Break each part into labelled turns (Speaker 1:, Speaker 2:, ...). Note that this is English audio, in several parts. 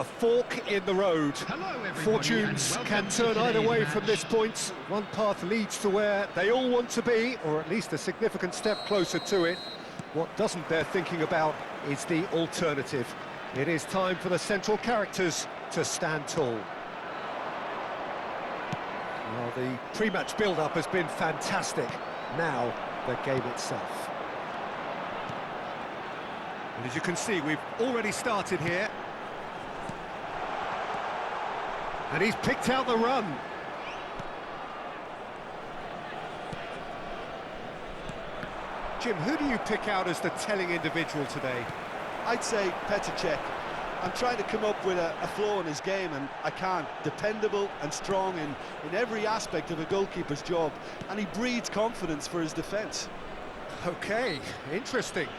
Speaker 1: a fork in the road.
Speaker 2: Hello, everybody,
Speaker 1: Fortunes
Speaker 2: and
Speaker 1: can
Speaker 2: welcome
Speaker 1: turn
Speaker 2: to
Speaker 1: either
Speaker 2: today's
Speaker 1: way
Speaker 2: match.
Speaker 1: from this point. One path leads to where they all want to be, or at least a significant step closer to it. What doesn't bear thinking about is the alternative. It is time for the central characters to stand tall. Well, the pre-match build-up has been fantastic. Now, the game itself. And as you can see, we've already started here. And he's picked out the run. Jim, who do you pick out as the telling individual today?
Speaker 3: I'd say Petr Cech. I'm trying to come up with a flaw in his game, and I can't. Dependable and strong in every aspect of a goalkeeper's job, and he breeds confidence for his defence.
Speaker 1: Okay, interesting.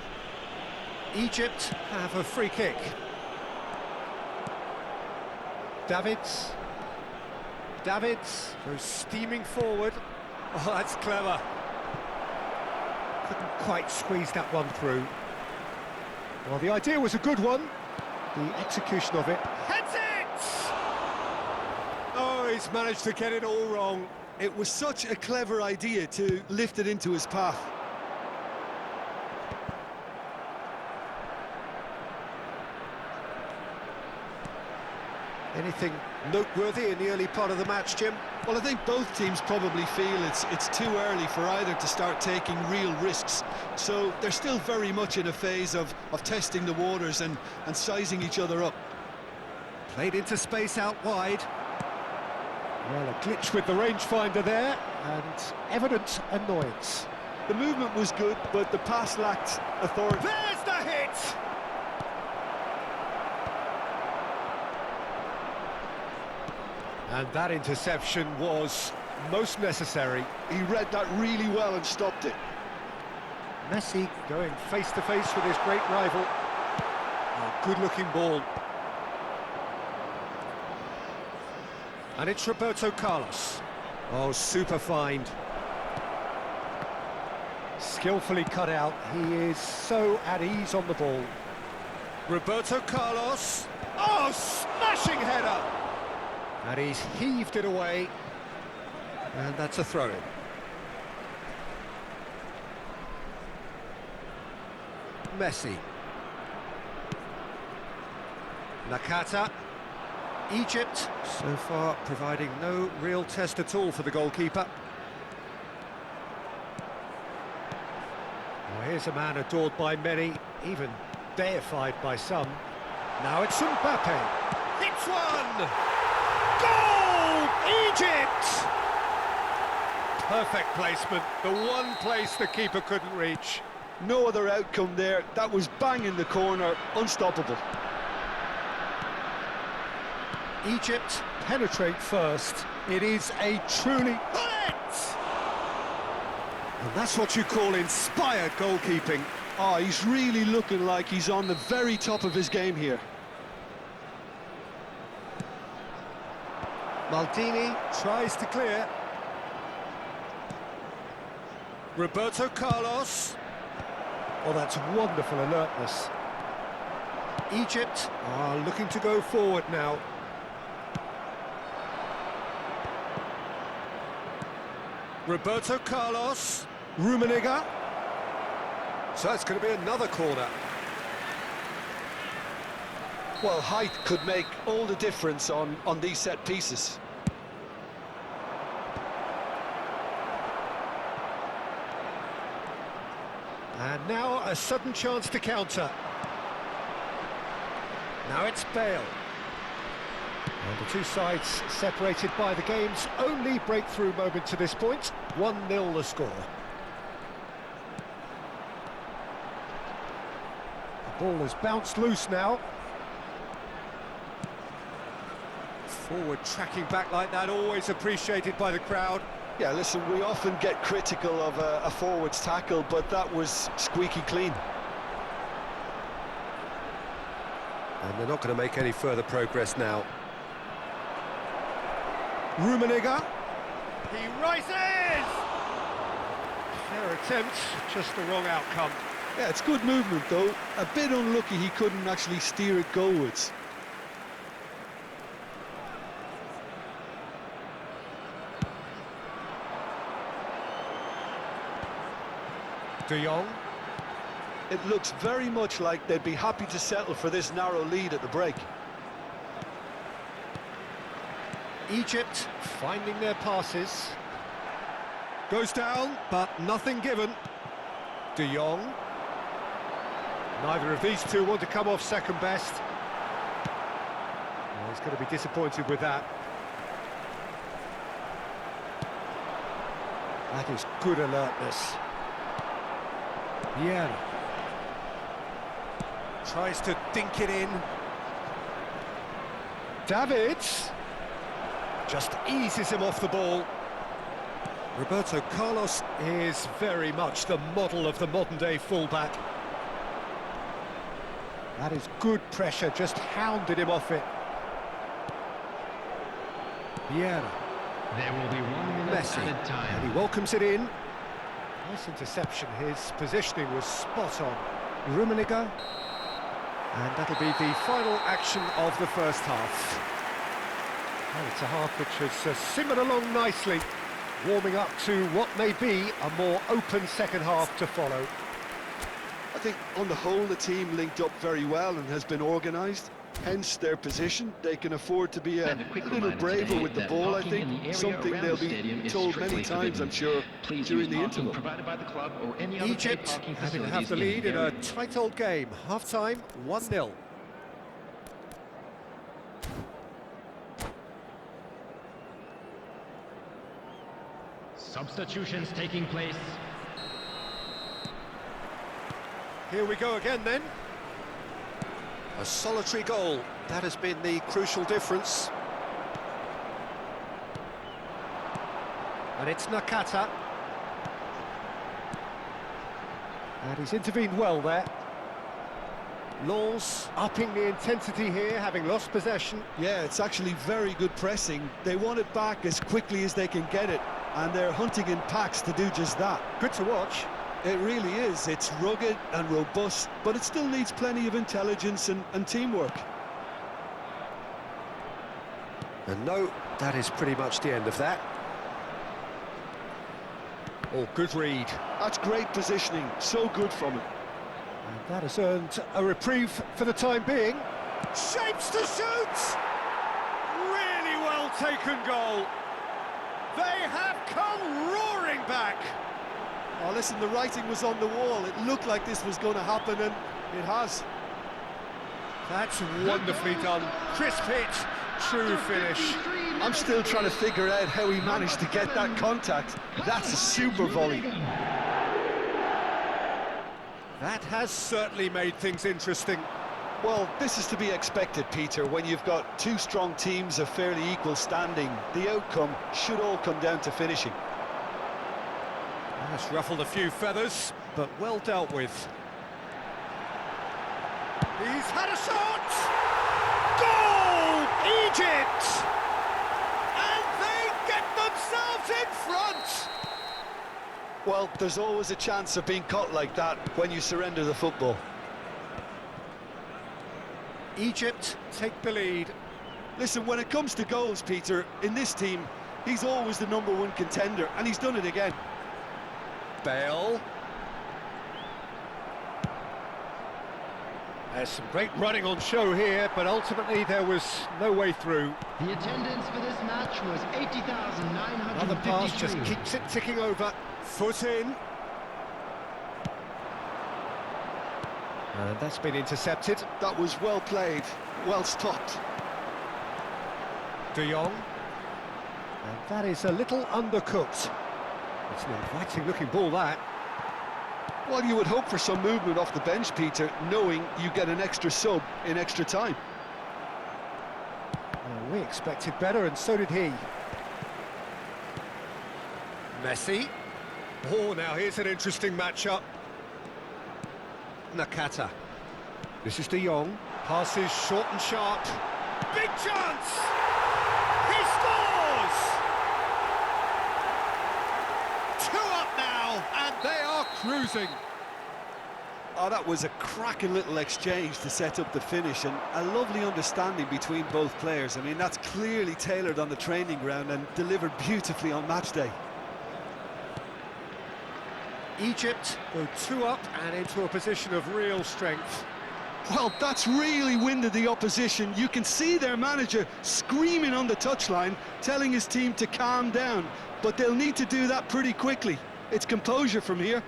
Speaker 1: Egypt have a free kick. Davids goes steaming forward. Oh, that's clever. Couldn't quite squeeze that one through. Well, the idea was a good one. The execution of it. Heads it! Oh, he's managed to get it all wrong.
Speaker 3: It was such a clever idea to lift it into his path.
Speaker 1: Anything noteworthy in the early part of the match, Jim?
Speaker 3: Well, I think both teams probably feel it's too early for either to start taking real risks. So they're still very much in a phase of testing the waters and sizing each other up.
Speaker 1: Played into space out wide. Well, a glitch with the rangefinder there, and evident annoyance.
Speaker 3: The movement was good, but the pass lacked authority.
Speaker 1: There's the hit! And that interception was most necessary.
Speaker 3: He read that really well and stopped it.
Speaker 1: Messi going face-to-face with his great rival. Oh, good-looking ball. And it's Roberto Carlos. Oh, super find. Skillfully cut out. He is so at ease on the ball. Roberto Carlos. Oh, smashing header! And he's heaved it away. And that's a throw-in. Messi. Nakata. Egypt, so far providing no real test at all for the goalkeeper. Well, here's a man adored by many, even deified by some. Now it's Mbappe. Hits one! Goal! Egypt! Perfect placement, the one place the keeper couldn't reach.
Speaker 3: No other outcome there. That was bang in the corner, unstoppable.
Speaker 1: Egypt penetrate first. It is a truly... Bullet! And that's what you call inspired goalkeeping.
Speaker 3: Oh, he's really looking like he's on the very top of his game here.
Speaker 1: Maldini tries to clear. Roberto Carlos. Oh, that's wonderful alertness. Egypt are looking to go forward now. Roberto Carlos. Rummenigge. So it's going to be another corner.
Speaker 3: Well, height could make all the difference on these set pieces.
Speaker 1: And now a sudden chance to counter. Now it's Bale. And the two sides separated by the game's only breakthrough moment to this point. 1-0 the score. The ball has bounced loose now. Forward tracking back like that, always appreciated by the crowd.
Speaker 3: Yeah, listen, we often get critical of a forward's tackle, but that was squeaky clean.
Speaker 1: And they're not going to make any further progress now. Rummenigge. He rises! Fair attempt, just the wrong outcome.
Speaker 3: Yeah, it's good movement, though. A bit unlucky he couldn't actually steer it goalwards.
Speaker 1: De Jong.
Speaker 3: It looks very much like they'd be happy to settle for this narrow lead at the break.
Speaker 1: Egypt finding their passes. Goes down, but nothing given. De Jong. Neither of these two want to come off second best. Well, he's going to be disappointed with that. That is good alertness. Yeah. Tries to dink it in. Davids just eases him off the ball. Roberto Carlos is very much the model of the modern-day fullback. That is good pressure, just hounded him off it. Vieira.
Speaker 2: There will be 1 minute
Speaker 1: Messi,
Speaker 2: added time.
Speaker 1: and he welcomes it in. Nice interception, his positioning was spot on. Rummenigge, and that'll be the final action of the first half. Well, it's a half which has simmered along nicely, warming up to what may be a more open second half to follow.
Speaker 3: I think on the whole the team linked up very well and has been organised. Hence their position. They can afford to be a little braver with the ball, I think. Something they'll be told many times, I'm sure, during the interval.
Speaker 1: Egypt having to have the lead in a tight old game. Half-time, 1-0.
Speaker 2: Substitutions taking place.
Speaker 1: Here we go again then. A solitary goal, that has been the crucial difference. And it's Nakata. And he's intervened well there. Lens upping the intensity here, having lost possession.
Speaker 3: Yeah, it's actually very good pressing. They want it back as quickly as they can get it, and they're hunting in packs to do just that.
Speaker 1: Good to watch.
Speaker 3: It really is. It's rugged and robust, but it still needs plenty of intelligence and teamwork.
Speaker 1: And no, that is pretty much the end of that. Oh, good read.
Speaker 3: That's great positioning. So good from him.
Speaker 1: And that has earned a reprieve for the time being. Shapes to shoot! Really well taken goal. They have come roaring back.
Speaker 3: Oh, listen, the writing was on the wall. It looked like this was going to happen, and it has.
Speaker 1: That's wonderfully done. Crisp hit, true finish.
Speaker 3: I'm still trying to figure out how he managed to get that contact. That's a super volley.
Speaker 1: That has certainly made things interesting.
Speaker 3: Well, this is to be expected, Peter, when you've got two strong teams of fairly equal standing. The outcome should all come down to finishing.
Speaker 1: That's ruffled a few feathers, but well dealt with. He's had a shot! Goal! Egypt! And they get themselves in front!
Speaker 3: Well, there's always a chance of being caught like that when you surrender the football.
Speaker 1: Egypt take the lead.
Speaker 3: Listen, when it comes to goals, Peter, in this team, he's always the #1 contender, and he's done it again.
Speaker 1: Bale. There's some great running on show here, but ultimately there was no way through.
Speaker 2: The attendance for this match was 80,953.
Speaker 1: Another pass just keeps it ticking over. Foot in. And that's been intercepted.
Speaker 3: That was well played, well stopped.
Speaker 1: De Jong. And that is a little undercooked. It's an inviting looking ball, that.
Speaker 3: Well, you would hope for some movement off the bench, Peter, knowing you get an extra sub in extra time.
Speaker 1: Well, we expected better, and so did he. Messi. Oh, now here's an interesting matchup. Nakata. This is De Jong. Passes short and sharp. Big chance! He scores! 2 up now, and they are cruising.
Speaker 3: Oh, that was a cracking little exchange to set up the finish, and a lovely understanding between both players. I mean, that's clearly tailored on the training ground and delivered beautifully on match day.
Speaker 1: Egypt go 2 up and into a position of real strength.
Speaker 3: Well, that's really winded the opposition. You can see their manager screaming on the touchline, telling his team to calm down. But they'll need to do that pretty quickly. It's composure from here.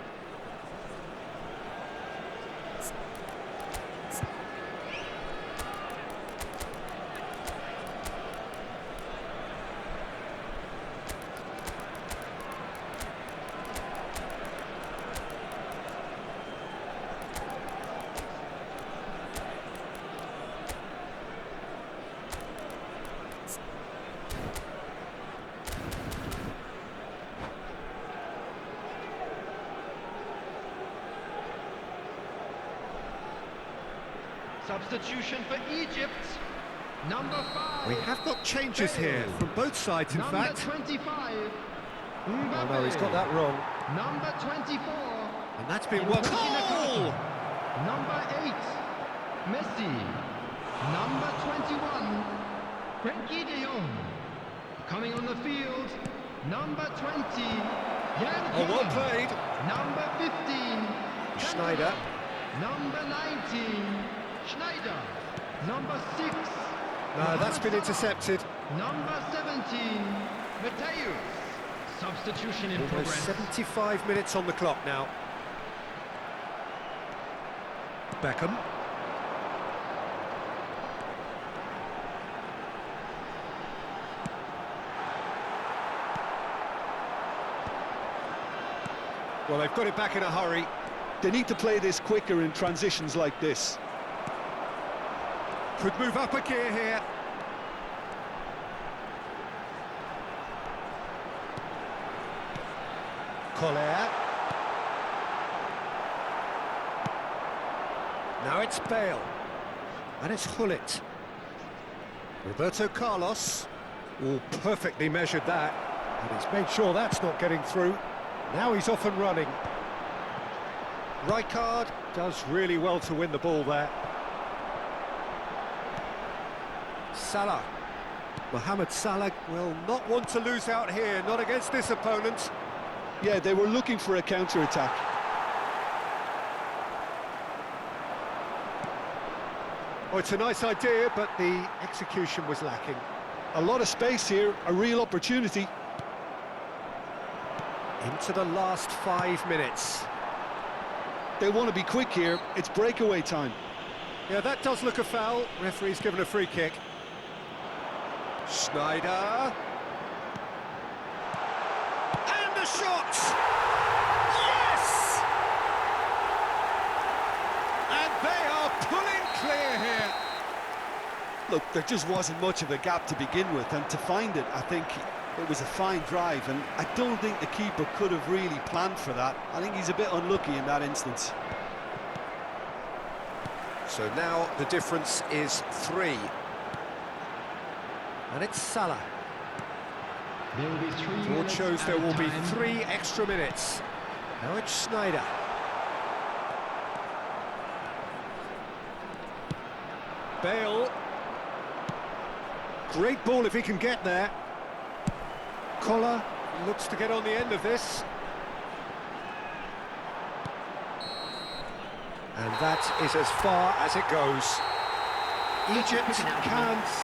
Speaker 2: Substitution for Egypt. Number 5.
Speaker 1: We have got changes here from both sides, in
Speaker 2: Number
Speaker 1: fact.
Speaker 2: 25.
Speaker 1: Oh
Speaker 2: Mbappe.
Speaker 1: no, he's got that wrong.
Speaker 2: Number 24.
Speaker 1: And that's been one goal!
Speaker 2: Number 8. Messi. Number 21. Frenkie de Jong. Coming on the field. Number 20. Jan
Speaker 1: Oh, well
Speaker 2: Koeman.
Speaker 1: played.
Speaker 2: Number 15.
Speaker 1: Schneider.
Speaker 2: Number 19. Schneider. Number 6.
Speaker 1: No, that's been intercepted.
Speaker 2: Number 17. Mateus. Substitution in
Speaker 1: Almost
Speaker 2: progress.
Speaker 1: 75 minutes on the clock now. Beckham. Well, they've got it back in a hurry.
Speaker 3: They need to play this quicker in transitions like this.
Speaker 1: Could move up a gear here. Collier. Now it's Bale. And it's Hullet. Roberto Carlos. Oh, perfectly measured that. And he's made sure that's not getting through. Now he's off and running. Rijkaard does really well to win the ball there. Salah. Mohamed Salah will not want to lose out here, not against this opponent.
Speaker 3: Yeah, they were looking for a counter-attack.
Speaker 1: Oh, it's a nice idea, but the execution was lacking.
Speaker 3: A lot of space here, a real opportunity.
Speaker 1: Into the last 5 minutes.
Speaker 3: They want to be quick here, it's breakaway time.
Speaker 1: Yeah, that does look a foul. Referee's given a free kick. Schneider. And the shot! Yes! And they are pulling clear here.
Speaker 3: Look, there just wasn't much of a gap to begin with, and to find it, I think it was a fine drive, and I don't think the keeper could have really planned for that. I think he's a bit unlucky in that instance.
Speaker 1: So now the difference is 3. And it's Salah.
Speaker 2: There will be 3
Speaker 1: Board
Speaker 2: minutes
Speaker 1: shows there will be
Speaker 2: added time.
Speaker 1: 3 extra minutes. Now it's Schneider. Bale. Great ball if he can get there. Collar looks to get on the end of this. And that is as far as it goes. Egypt can